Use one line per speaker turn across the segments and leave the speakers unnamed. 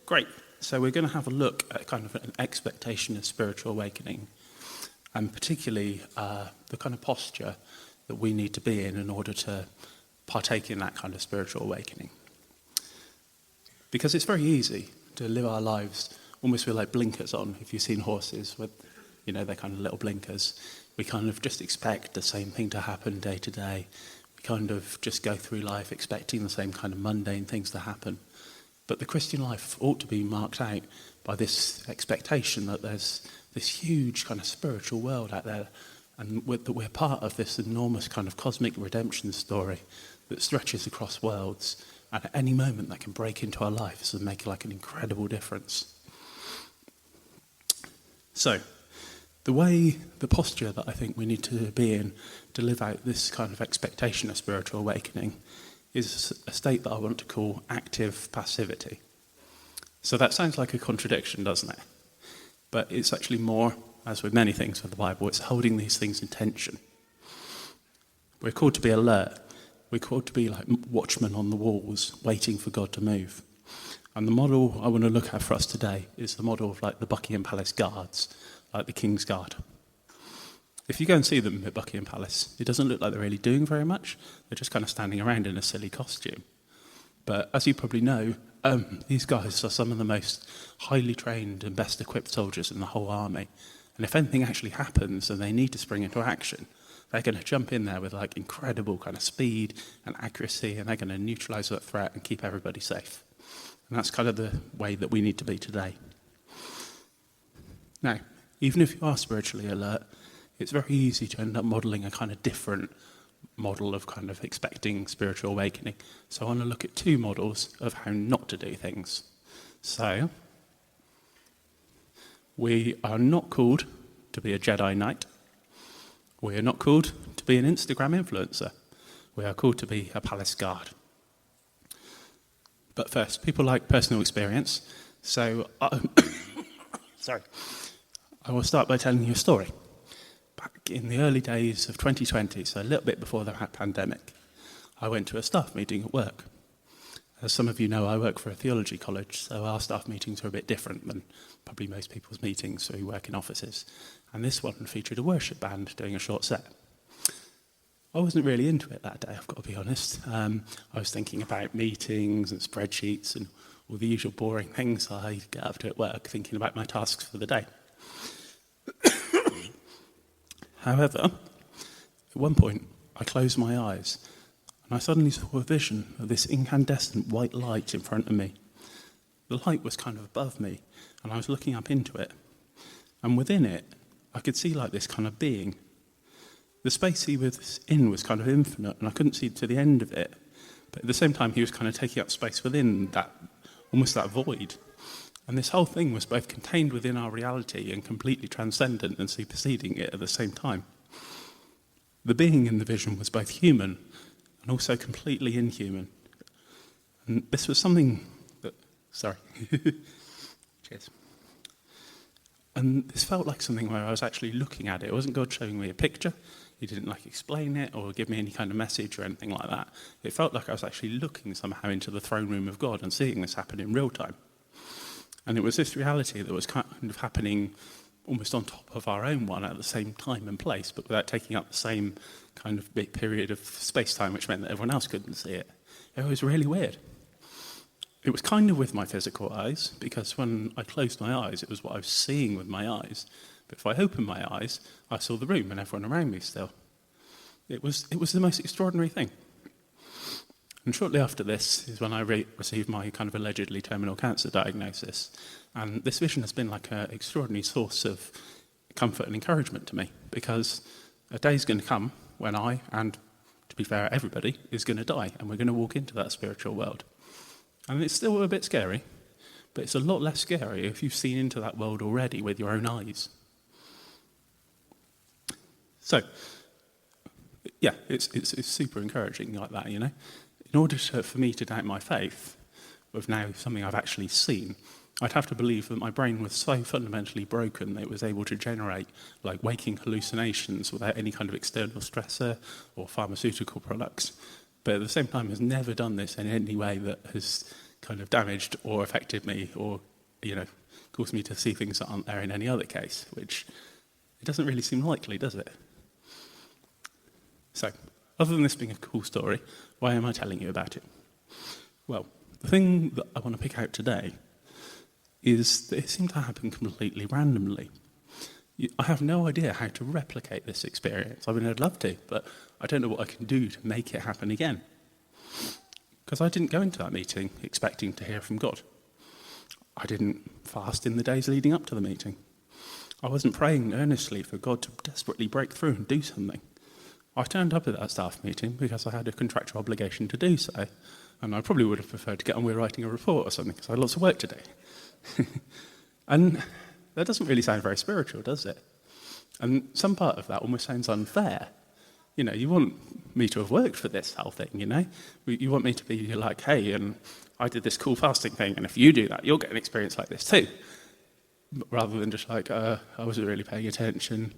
Great. So we're going to have a look at kind of an expectation of spiritual awakening, and particularly the kind of posture that we need to be in order to partake in that kind of spiritual awakening. Because it's very easy to live our lives almost with like blinkers on. If you've seen horses with, they're kind of little blinkers. We kind of just expect the same thing to happen day to day. We kind of just go through life expecting the same kind of mundane things to happen. But the Christian life ought to be marked out by this expectation that there's this huge kind of spiritual world out there, and that we're part of this enormous kind of cosmic redemption story that stretches across worlds, and at any moment that can break into our lives and make like an incredible difference. So, the posture that I think we need to be in to live out this kind of expectation of spiritual awakening is a state that I want to call active passivity. So that sounds like a contradiction, doesn't it? But it's actually more, as with many things with the Bible, it's holding these things in tension. We're called to be alert. We're called to be like watchmen on the walls, waiting for God to move. And the model I want to look at for us today is the model of like the Buckingham Palace guards, like the King's Guard. If you go and see them at Buckingham Palace, it doesn't look like they're really doing very much. They're just kind of standing around in a silly costume. But as you probably know, these guys are some of the most highly trained and best equipped soldiers in the whole army. And if anything actually happens and they need to spring into action, they're going to jump in there with like incredible kind of speed and accuracy, and they're going to neutralise that threat and keep everybody safe. And that's kind of the way that we need to be today. Now, even if you are spiritually alert, it's very easy to end up modelling a kind of different model of kind of expecting spiritual awakening. So I want to look at two models of how not to do things. So, we are not called to be a Jedi Knight. We are not called to be an Instagram influencer. We are called to be a palace guard. But first, people like personal experience. So, I will start by telling you a story. Back in the early days of 2020, so a little bit before the pandemic, I went to a staff meeting at work. As some of you know, I work for a theology college, so our staff meetings are a bit different than probably most people's meetings, so we work in offices. And this one featured a worship band doing a short set. I wasn't really into it that day, I've got to be honest. I was thinking about meetings and spreadsheets and all the usual boring things I get up to at work, thinking about my tasks for the day. However, at one point, I closed my eyes, and I suddenly saw a vision of this incandescent white light in front of me. The light was kind of above me, and I was looking up into it. And within it, I could see like this kind of being. The space he was in was kind of infinite, and I couldn't see to the end of it. But at the same time, he was kind of taking up space within that, almost that void. And this whole thing was both contained within our reality and completely transcendent and superseding it at the same time. The being in the vision was both human and also completely inhuman. And this was something that... Cheers. And this felt like something where I was actually looking at it. It wasn't God showing me a picture. He didn't explain it or give me any kind of message or anything like that. It felt like I was actually looking somehow into the throne room of God and seeing this happen in real time. And it was this reality that was kind of happening almost on top of our own one at the same time and place, but without taking up the same kind of big period of space-time, which meant that everyone else couldn't see it. It was really weird. It was kind of with my physical eyes, because when I closed my eyes, it was what I was seeing with my eyes. But if I opened my eyes, I saw the room and everyone around me still. It was the most extraordinary thing. And shortly after this is when I received my kind of allegedly terminal cancer diagnosis. And this vision has been like an extraordinary source of comfort and encouragement to me, because a day's going to come when I, and to be fair, everybody, is going to die, and we're going to walk into that spiritual world. And it's still a bit scary, but it's a lot less scary if you've seen into that world already with your own eyes. So, yeah, it's super encouraging like that, In order for me to doubt my faith with now something I've actually seen, I'd have to believe that my brain was so fundamentally broken that it was able to generate like waking hallucinations without any kind of external stressor or pharmaceutical products. But at the same time, has never done this in any way that has kind of damaged or affected me or, caused me to see things that aren't there in any other case, which it doesn't really seem likely, does it? So, other than this being a cool story, why am I telling you about it? Well, the thing that I want to pick out today is that it seemed to happen completely randomly. I have no idea how to replicate this experience. I mean, I'd love to, but I don't know what I can do to make it happen again. Because I didn't go into that meeting expecting to hear from God. I didn't fast in the days leading up to the meeting. I wasn't praying earnestly for God to desperately break through and do something. I turned up at that staff meeting because I had a contractual obligation to do so, and I probably would have preferred to get on with writing a report or something because I had lots of work to do. And that doesn't really sound very spiritual, does it? And some part of that almost sounds unfair. You want me to have worked for this whole thing, You want me to be like, hey, and I did this cool fasting thing, and if you do that, you'll get an experience like this too. Rather than just like, I wasn't really paying attention,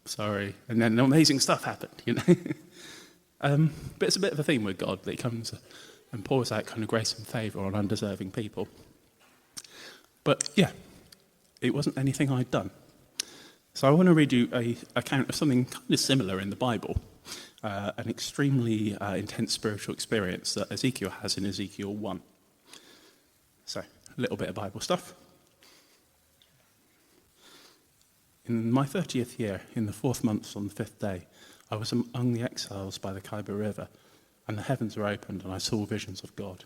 sorry, and then amazing stuff happened, But it's a bit of a theme with God that he comes and pours out kind of grace and favour on undeserving people. But yeah, it wasn't anything I'd done. So I want to read you an account of something kind of similar in the Bible, an extremely intense spiritual experience that Ezekiel has in Ezekiel 1. So, a little bit of Bible stuff. In my 30th year, in the 4th month on the 5th day, I was among the exiles by the Khyber River, and the heavens were opened, and I saw visions of God.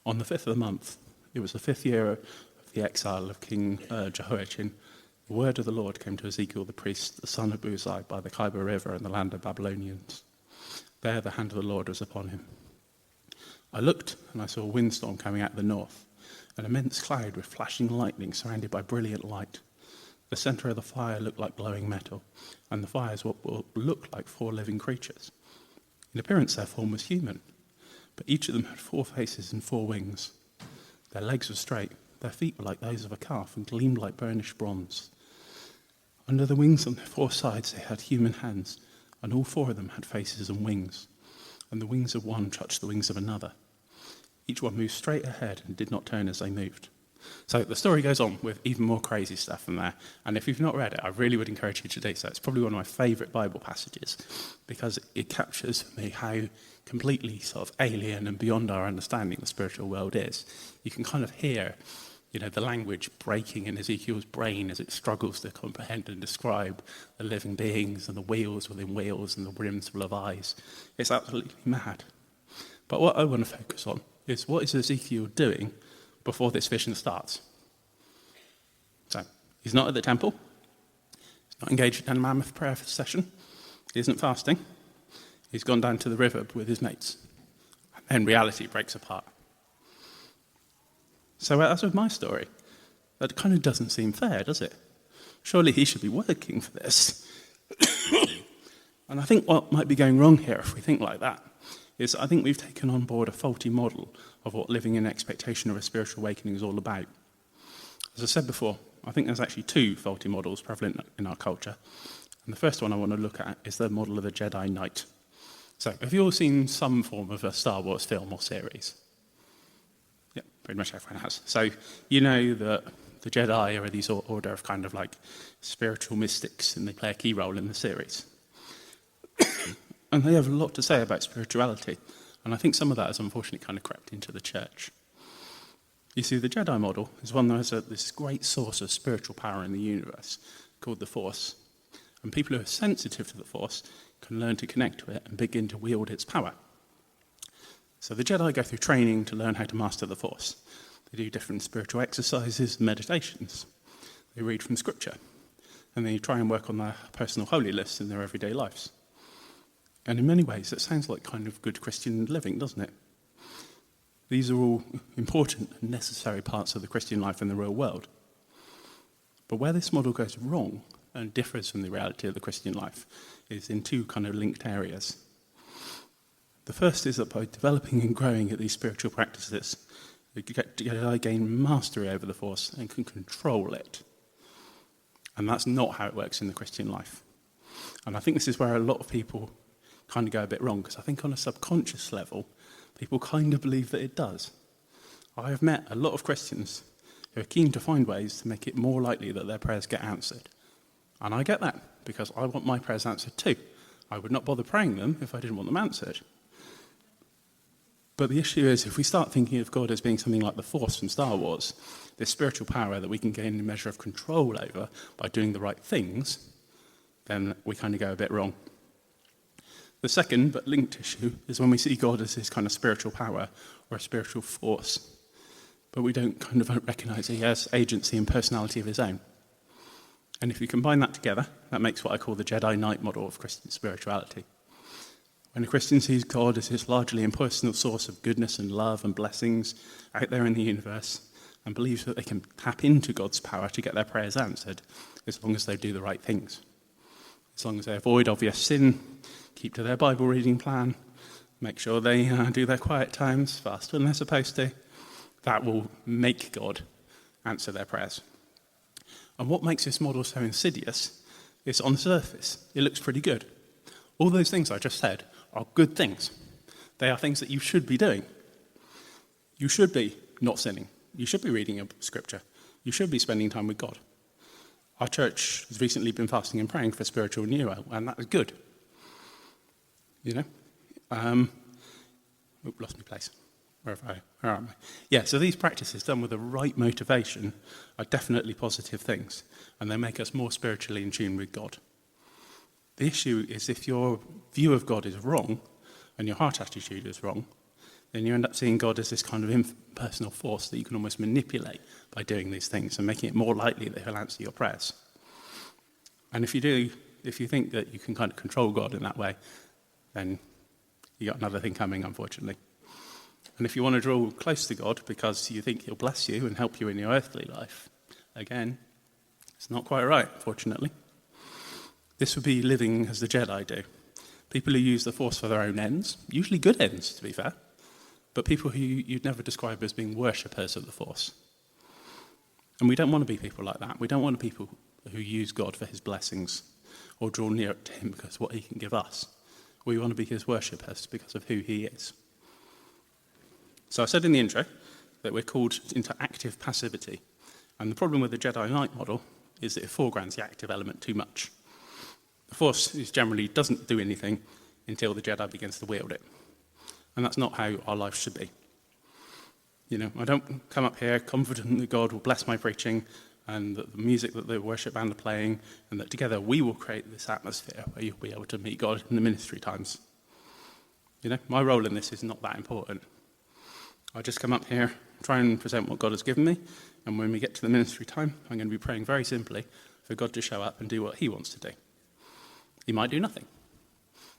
On the 5th of the month, it was the 5th year of the exile of King Jehoiachin, the word of the Lord came to Ezekiel the priest, the son of Buzi, by the Khyber River in the land of Babylonians. There the hand of the Lord was upon him. I looked, and I saw a windstorm coming out of the north, an immense cloud with flashing lightning surrounded by brilliant light. The centre of the fire looked like glowing metal, and the fires looked like 4 living creatures. In appearance their form was human, but each of them had 4 faces and 4 wings. Their legs were straight, their feet were like those of a calf and gleamed like burnished bronze. Under the wings on their 4 sides they had human hands, and all 4 of them had faces and wings, and the wings of one touched the wings of another. Each one moved straight ahead and did not turn as they moved. So the story goes on with even more crazy stuff from there, and if you've not read it, I really would encourage you to do so. It's probably one of my favourite Bible passages because it captures for me how completely sort of alien and beyond our understanding the spiritual world is. You can kind of hear the language breaking in Ezekiel's brain as it struggles to comprehend and describe the living beings and the wheels within wheels and the rims full of eyes. It's absolutely mad. But what I want to focus on is what is Ezekiel doing before this vision starts. So, he's not at the temple. He's not engaged in a mammoth prayer session. He isn't fasting. He's gone down to the river with his mates. And then reality breaks apart. So as with my story, that kind of doesn't seem fair, does it? Surely he should be working for this. And I think what might be going wrong here, if we think like that, is I think we've taken on board a faulty model of what living in expectation of a spiritual awakening is all about. As I said before, I think there's actually 2 faulty models prevalent in our culture. And the first one I want to look at is the model of the Jedi Knight. So, have you all seen some form of a Star Wars film or series? Yeah, pretty much everyone has. So, you know that the Jedi are these order of kind of like spiritual mystics, and they play a key role in the series. And they have a lot to say about spirituality. And I think some of that has unfortunately kind of crept into the church. You see, the Jedi model is one that has this great source of spiritual power in the universe called the Force. And people who are sensitive to the Force can learn to connect to it and begin to wield its power. So the Jedi go through training to learn how to master the Force. They do different spiritual exercises and meditations. They read from Scripture. And they try and work on their personal holy lists in their everyday lives. And in many ways, it sounds like kind of good Christian living, doesn't it? These are all important and necessary parts of the Christian life in the real world. But where this model goes wrong and differs from the reality of the Christian life is in 2 kind of linked areas. The first is that by developing and growing at these spiritual practices, the Jedi gain mastery over the Force and can control it. And that's not how it works in the Christian life. And I think this is where a lot of people kind of go a bit wrong, because I think on a subconscious level, people kind of believe that it does. I have met a lot of Christians who are keen to find ways to make it more likely that their prayers get answered. And I get that, because I want my prayers answered too. I would not bother praying them if I didn't want them answered. But the issue is, if we start thinking of God as being something like the Force from Star Wars, this spiritual power that we can gain a measure of control over by doing the right things, then we kind of go a bit wrong. The second, but linked issue, is when we see God as this kind of spiritual power or a spiritual force, but we don't kind of recognise he has agency and personality of his own. And if you combine that together, that makes what I call the Jedi Knight model of Christian spirituality. When a Christian sees God as this largely impersonal source of goodness and love and blessings out there in the universe, and believes that they can tap into God's power to get their prayers answered, as long as they do the right things. As long as they avoid obvious sin, keep to their Bible reading plan, make sure they do their quiet times, fast when they're supposed to, that will make God answer their prayers. And what makes this model so insidious is, on the surface, it looks pretty good. All those things I just said are good things. They are things that you should be doing. You should be not sinning. You should be reading a scripture. You should be spending time with God. Our church has recently been fasting and praying for spiritual renewal, and that is good. You know? Lost my place. Where am I? Yeah, so these practices done with the right motivation are definitely positive things, and they make us more spiritually in tune with God. The issue is, if your view of God is wrong and your heart attitude is wrong, then you end up seeing God as this kind of impersonal force that you can almost manipulate by doing these things and making it more likely that he'll answer your prayers. And if you think that you can kind of control God in that way, then you got another thing coming, unfortunately. And if you want to draw close to God because you think he'll bless you and help you in your earthly life, again, it's not quite right, fortunately. This would be living as the Jedi do. People who use the Force for their own ends, usually good ends, to be fair, but people who you'd never describe as being worshippers of the Force. And we don't want to be people like that. We don't want people who use God for his blessings or draw near to him because of what he can give us. We want to be his worshippers because of who he is. So I said in the intro that we're called into active passivity. And the problem with the Jedi Knight model is that it foregrounds the active element too much. The Force generally doesn't do anything until the Jedi begins to wield it. And that's not how our life should be. You know, I don't come up here confident that God will bless my preaching and that the music that the worship band are playing, and that together we will create this atmosphere where you'll be able to meet God in the ministry times. You know, my role in this is not that important. I just come up here, try and present what God has given me, and when we get to the ministry time, I'm going to be praying very simply for God to show up and do what he wants to do. He might do nothing.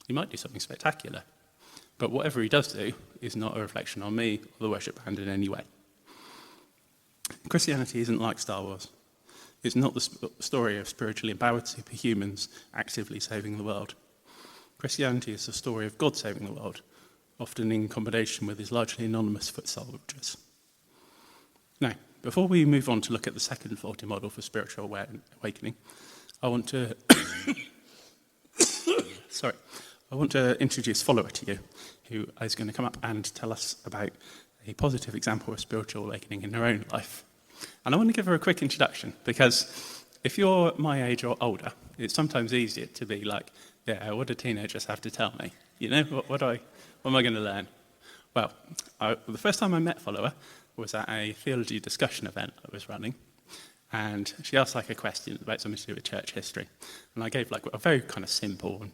He might do something spectacular. But whatever he does do is not a reflection on me or the worship band in any way. Christianity isn't like Star Wars. It's not the story of spiritually empowered superhumans actively saving the world. Christianity is the story of God saving the world, often in combination with his largely anonymous foot soldiers. Now, before we move on to look at the second 40 model for spiritual awakening, I want to introduce Follower to you, who is going to come up and tell us about a positive example of spiritual awakening in her own life. And I want to give her a quick introduction, because if you're my age or older, it's sometimes easier to be like, yeah, what do teenagers have to tell me? You know, what am I going to learn? Well, the first time I met Follower was at a theology discussion event I was running, and she asked like a question about something to do with church history. And I gave like a very kind of simple and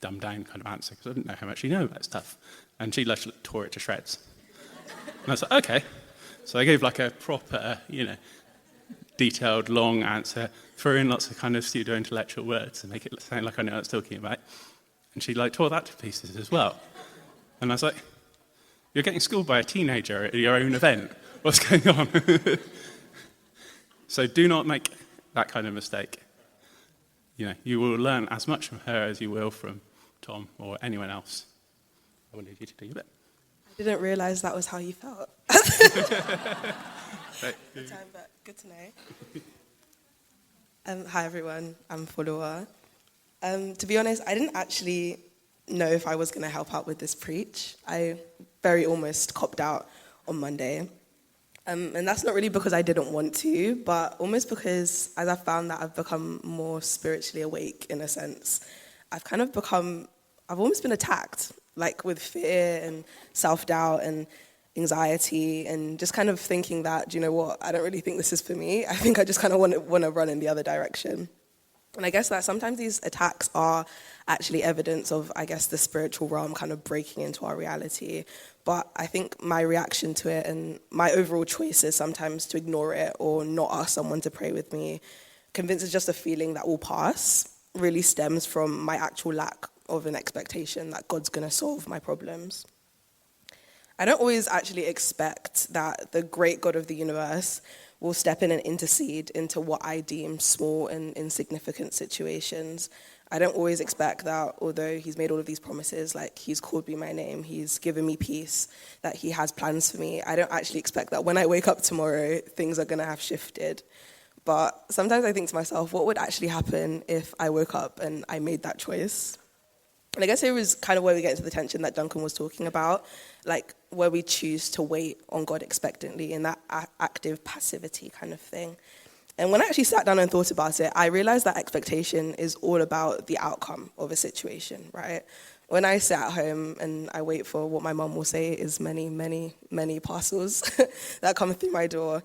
dumbed down kind of answer, because I didn't know how much she knew about stuff. And she like tore it to shreds. And I was like, okay. So I gave like a proper, detailed, long answer, threw in lots of kind of pseudo-intellectual words to make it sound like I know what I was talking about. And she like tore that to pieces as well. And I was like, you're getting schooled by a teenager at your own event. What's going on? So do not make that kind of mistake. You will learn as much from her as you will from Tom or anyone else. I will leave you to do your bit.
I didn't realise that was how you felt.
Right.
Good time, but good to know. Hi everyone, I'm Follower. To be honest, I didn't actually know if I was going to help out with this preach. I very almost copped out on Monday. And that's not really because I didn't want to, but almost because as I've found that I've become more spiritually awake in a sense, I've almost been attacked, like with fear and self-doubt and anxiety and just kind of thinking that, do you know what, I don't really think this is for me. I think I just kind of want to run in the other direction. And I guess that sometimes these attacks are actually evidence of, I guess, the spiritual realm kind of breaking into our reality. But I think my reaction to it and my overall choices sometimes to ignore it or not ask someone to pray with me, convinced it's just a feeling that will pass, really stems from my actual lack of an expectation that God's going to solve my problems. I don't always actually expect that the great God of the universe will step in and intercede into what I deem small and insignificant situations. I don't always expect that, although he's made all of these promises, like he's called me by name, he's given me peace, that he has plans for me. I don't actually expect that when I wake up tomorrow, things are going to have shifted. But sometimes I think to myself, what would actually happen if I woke up and I made that choice? And I guess here is kind of where we get into the tension that Duncan was talking about, like where we choose to wait on God expectantly in that active passivity kind of thing. And when I actually sat down and thought about it, I realized that expectation is all about the outcome of a situation, right? When I sit at home and I wait for what my mum will say is many, many, many parcels that come through my door,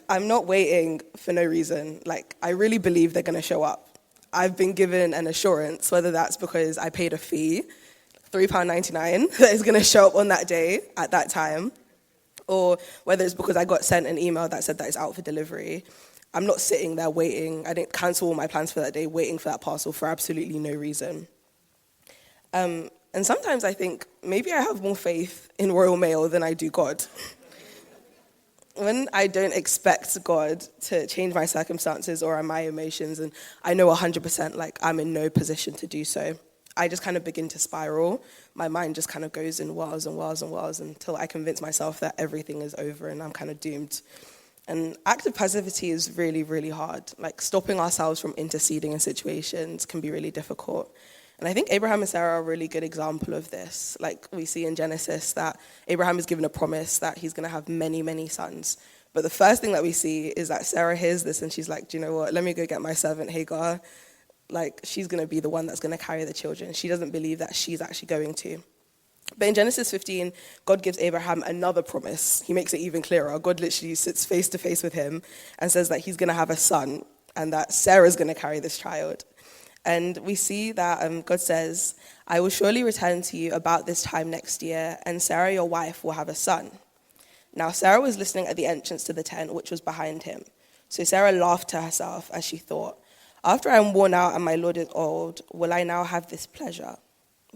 I'm not waiting for no reason. Like, I really believe they're going to show up. I've been given an assurance, whether that's because I paid a fee, £3.99, that is going to show up on that day at that time, or whether it's because I got sent an email that said that it's out for delivery. I'm not sitting there waiting. I didn't cancel all my plans for that day, waiting for that parcel for absolutely no reason. And sometimes I think maybe I have more faith in Royal Mail than I do God. When I don't expect God to change my circumstances or my emotions, and I know 100% like I'm in no position to do so, I just kind of begin to spiral. My mind just kind of goes in whirls and whirls and whirls until I convince myself that everything is over and I'm kind of doomed. And active passivity is really, really hard. Like, stopping ourselves from interceding in situations can be really difficult. And I think Abraham and Sarah are a really good example of this. Like we see in Genesis that Abraham is given a promise that he's going to have many, many sons. But the first thing that we see is that Sarah hears this and she's like, do you know what, let me go get my servant Hagar. Like, she's going to be the one that's going to carry the children. She doesn't believe that she's actually going to. But in Genesis 15, God gives Abraham another promise. He makes it even clearer. God literally sits face to face with him and says that he's going to have a son and that Sarah's going to carry this child. And we see that God says, I will surely return to you about this time next year, and Sarah, your wife, will have a son. Now, Sarah was listening at the entrance to the tent, which was behind him. So Sarah laughed to herself as she thought, after I am worn out and my Lord is old, will I now have this pleasure?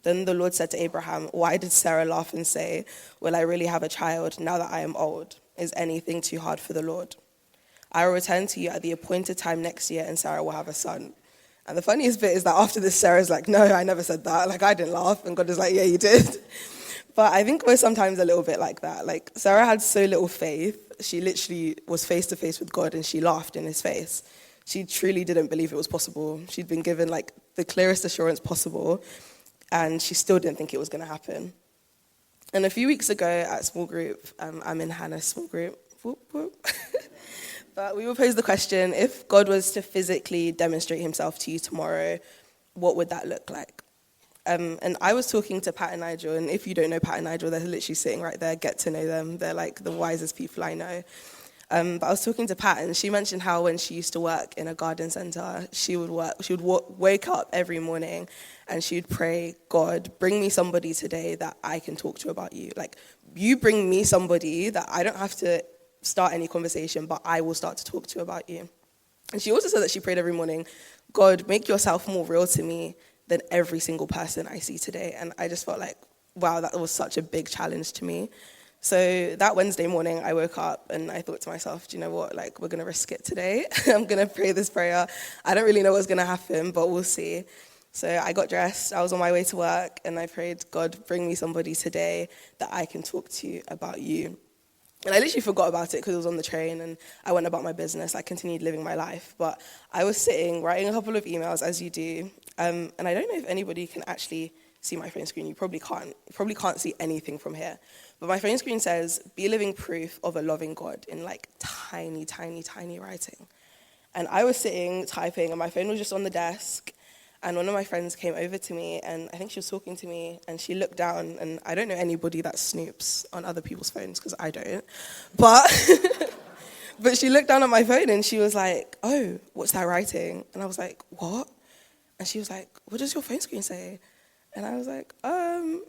Then the Lord said to Abraham, why did Sarah laugh and say, will I really have a child now that I am old? Is anything too hard for the Lord? I will return to you at the appointed time next year, and Sarah will have a son. And the funniest bit is that after this, Sarah's like, no, I never said that. Like, I didn't laugh. And God is like, yeah, you did. But I think we're sometimes a little bit like that. Like, Sarah had so little faith. She literally was face to face with God and she laughed in his face. She truly didn't believe it was possible. She'd been given like the clearest assurance possible and she still didn't think it was going to happen. And a few weeks ago at small group, I'm in Hannah's small group. Whoop, whoop. But we will pose the question, if God was to physically demonstrate himself to you tomorrow, what would that look like? And I was talking to Pat and Nigel, and if you don't know Pat and Nigel, they're literally sitting right there, get to know them. They're like the wisest people I know. But I was talking to Pat, and she mentioned how when she used to work in a garden centre, she would wake up every morning, and she would pray, God, bring me somebody today that I can talk to about you. Like, you bring me somebody that I don't have to start any conversation, but I will start to talk to about you. And she also said that she prayed every morning, God, make yourself more real to me than every single person I see today. And I just felt like, wow, that was such a big challenge to me. So that Wednesday morning, I woke up and I thought to myself, do you know what, like, we're going to risk it today. I'm going to pray this prayer. I don't really know what's going to happen, but we'll see. So I got dressed, I was on my way to work, and I prayed, God, bring me somebody today that I can talk to about you. And I literally forgot about it because it was on the train and I went about my business. I continued living my life. But I was sitting, writing a couple of emails, as you do. And I don't know if anybody can actually see my phone screen. You probably can't. You probably can't see anything from here. But my phone screen says, be living proof of a loving God in like tiny, tiny, tiny writing. And I was sitting typing and my phone was just on the desk. And one of my friends came over to me and I think she was talking to me and she looked down, and I don't know anybody that snoops on other people's phones because I don't. But but she looked down at my phone and she was like, oh, what's that writing? And I was like, what? And she was like, what does your phone screen say? And I was like,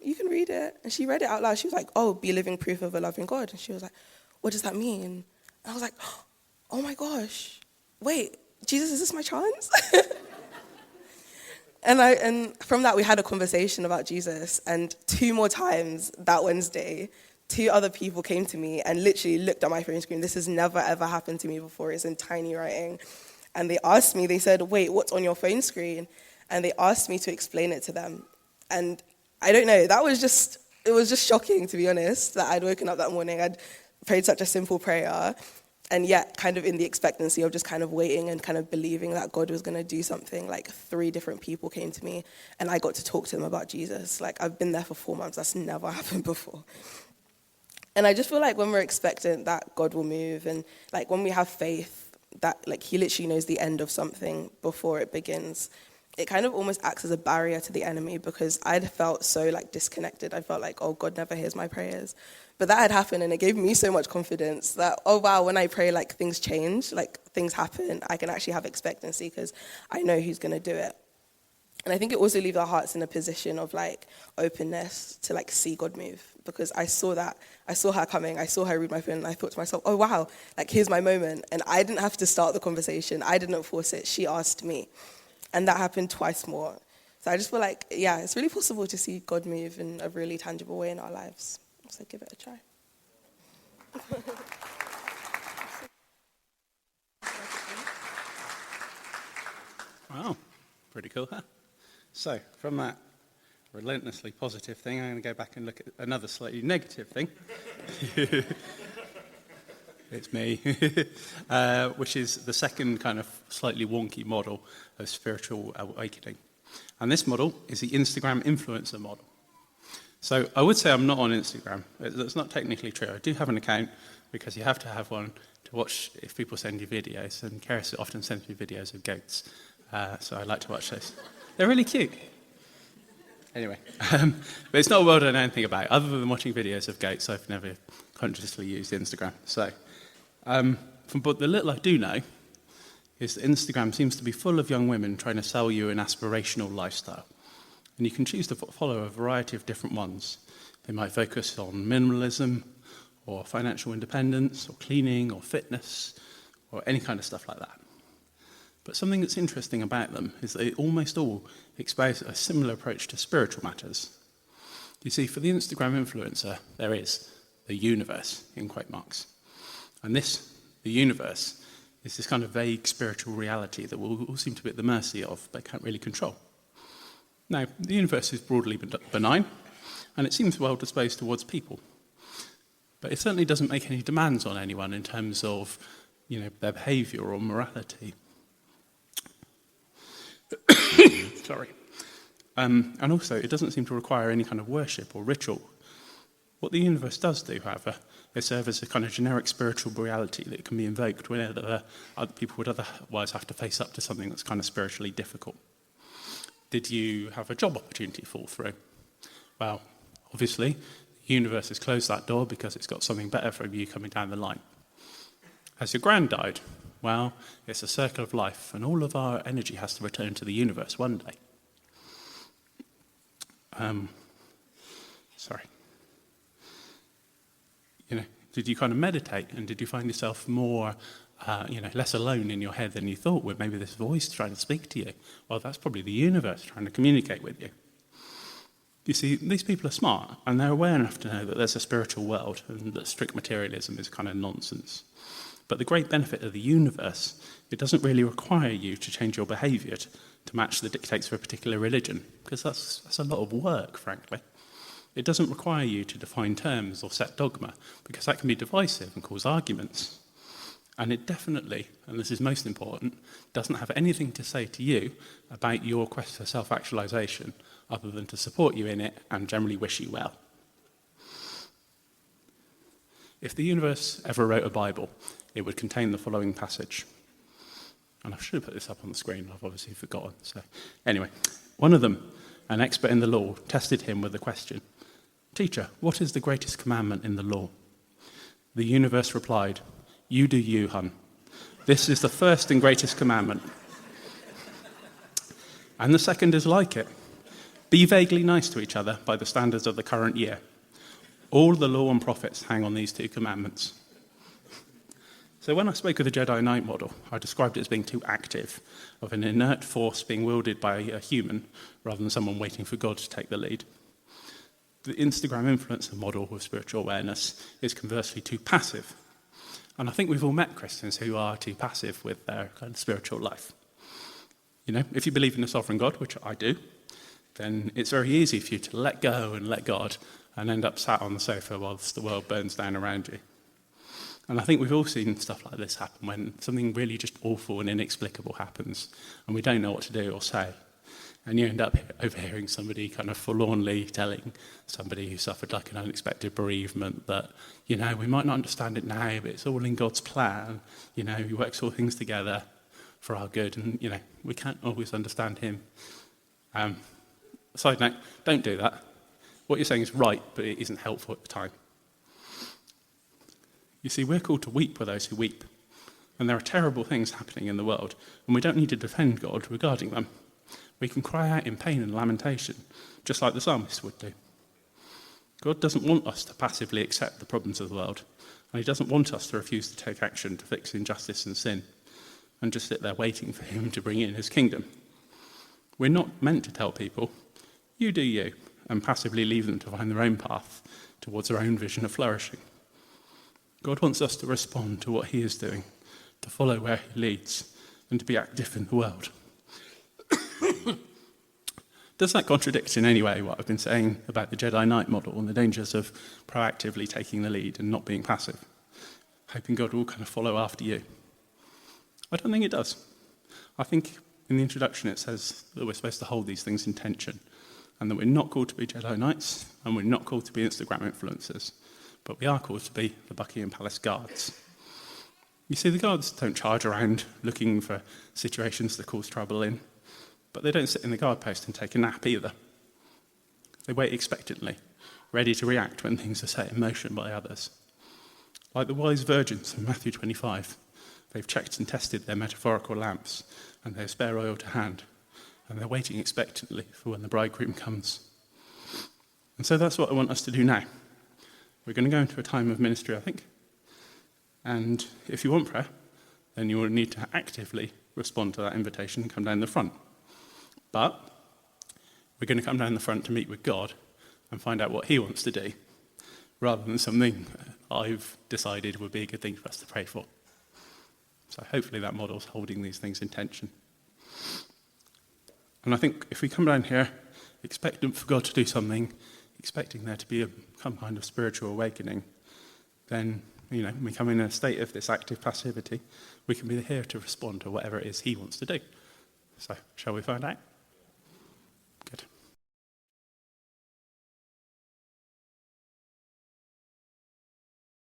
you can read it. And she read it out loud. She was like, oh, be living proof of a loving God. And she was like, what does that mean? And I was like, oh my gosh, wait, Jesus, is this my chance? And from that, we had a conversation about Jesus. And 2 more times that Wednesday, 2 other people came to me and literally looked at my phone screen. This has never, ever happened to me before. It's in tiny writing. And they asked me, they said, wait, what's on your phone screen? And they asked me to explain it to them. And I don't know, it was just shocking, to be honest, that I'd woken up that morning, I'd prayed such a simple prayer, and yet kind of in the expectancy of just kind of waiting and kind of believing that God was going to do something. Like 3 different people came to me and I got to talk to them about Jesus. Like I've been there for 4 months. That's never happened before. And I just feel like when we're expectant that God will move, and like when we have faith that like he literally knows the end of something before it begins, it kind of almost acts as a barrier to the enemy, because I'd felt so like disconnected. I felt like, oh, God never hears my prayers. But that had happened and it gave me so much confidence that, oh wow, when I pray, like things change, like things happen. I can actually have expectancy because I know who's going to do it. And I think it also leaves our hearts in a position of like openness to like see God move, because I saw her coming, I saw her read my phone, and I thought to myself, oh wow, like here's my moment. And I didn't have to start the conversation. I didn't force it. She asked me. And that happened twice more. So I just feel like, yeah, it's really possible to see God move in a really tangible way in our lives. So give it a try.
Wow, pretty cool, huh? So from that relentlessly positive thing, I'm going to go back and look at another slightly negative thing. It's me, which is the second kind of slightly wonky model of spiritual awakening. And this model is the Instagram influencer model. So I would say I'm not on Instagram. That's not technically true. I do have an account because you have to have one to watch if people send you videos. And Keris often sends me videos of goats. So I like to watch those. They're really cute. Anyway, but it's not a world I know anything about. Other than watching videos of goats, I've never consciously used Instagram. So but the little I do know is that Instagram seems to be full of young women trying to sell you an aspirational lifestyle. And you can choose to follow a variety of different ones. They might focus on minimalism, or financial independence, or cleaning, or fitness, or any kind of stuff like that. But something that's interesting about them is they almost all expose a similar approach to spiritual matters. You see, for the Instagram influencer, there is the universe, in quote marks. And the universe, is this kind of vague spiritual reality that we all seem to be at the mercy of, but can't really control. Now, the universe is broadly benign, and it seems well disposed towards people. But it certainly doesn't make any demands on anyone in terms of, their behaviour or morality. Sorry. And also, it doesn't seem to require any kind of worship or ritual. What the universe does do, however, is serve as a kind of generic spiritual reality that can be invoked whenever other people would otherwise have to face up to something that's kind of spiritually difficult. Did you have a job opportunity fall through? Well, obviously, the universe has closed that door because it's got something better for you coming down the line. Has your gran died? Well, it's a circle of life, and all of our energy has to return to the universe one day. Did you kind of meditate, and did you find yourself more, less alone in your head than you thought, with maybe this voice trying to speak to you? Well, that's probably the universe trying to communicate with you. You see, these people are smart, and they're aware enough to know that there's a spiritual world, and that strict materialism is kind of nonsense. But the great benefit of the universe, it doesn't really require you to change your behaviour to match the dictates of a particular religion, because that's a lot of work, frankly. It doesn't require you to define terms or set dogma, because that can be divisive and cause arguments. And it definitely, and this is most important, doesn't have anything to say to you about your quest for self-actualization, other than to support you in it and generally wish you well. If the universe ever wrote a Bible, it would contain the following passage. And I should have put this up on the screen, I've obviously forgotten. So anyway, one of them, an expert in the law, tested him with the question, "Teacher, what is the greatest commandment in the law?" The universe replied, "You do you, hun. This is the first and greatest commandment. And the second is like it. Be vaguely nice to each other by the standards of the current year. All the law and prophets hang on these two commandments." So when I spoke of the Jedi Knight model, I described it as being too active, of an inert force being wielded by a human rather than someone waiting for God to take the lead. The Instagram influencer model with spiritual awareness is conversely too passive. And I think we've all met Christians who are too passive with their kind of spiritual life. You know, if you believe in a sovereign God, which I do, then it's very easy for you to let go and let God and end up sat on the sofa whilst the world burns down around you. And I think we've all seen stuff like this happen when something really just awful and inexplicable happens and we don't know what to do or say. And you end up overhearing somebody kind of forlornly telling somebody who suffered like an unexpected bereavement that, you know, we might not understand it now, but it's all in God's plan. You know, He works all things together for our good, and, you know, we can't always understand Him. Side note, don't do that. What you're saying is right, but it isn't helpful at the time. You see, we're called to weep with those who weep. And there are terrible things happening in the world, and we don't need to defend God regarding them. We can cry out in pain and lamentation, just like the psalmist would do. God doesn't want us to passively accept the problems of the world, and He doesn't want us to refuse to take action to fix injustice and sin, and just sit there waiting for Him to bring in His kingdom. We're not meant to tell people, "You do you," and passively leave them to find their own path towards their own vision of flourishing. God wants us to respond to what He is doing, to follow where He leads, and to be active in the world. Does that contradict in any way what I've been saying about the Jedi Knight model and the dangers of proactively taking the lead and not being passive, hoping God will kind of follow after you? I don't think it does. I think in the introduction it says that we're supposed to hold these things in tension, and that we're not called to be Jedi Knights, and we're not called to be Instagram influencers, but we are called to be the Buckingham Palace guards. You see, the guards don't charge around looking for situations to cause trouble in, but they don't sit in the guard post and take a nap either. They wait expectantly, ready to react when things are set in motion by others. Like the wise virgins in Matthew 25, they've checked and tested their metaphorical lamps, and they have spare oil to hand, and they're waiting expectantly for when the bridegroom comes. And so that's what I want us to do now. We're going to go into a time of ministry, I think. And if you want prayer, then you will need to actively respond to that invitation and come down the front. But we're going to come down the front to meet with God and find out what He wants to do, rather than something I've decided would be a good thing for us to pray for. So hopefully that model's holding these things in tension. And I think if we come down here, expectant for God to do something, expecting there to be some kind of spiritual awakening, then, you know, we come in a state of this active passivity, we can be here to respond to whatever it is He wants to do. So, shall we find out?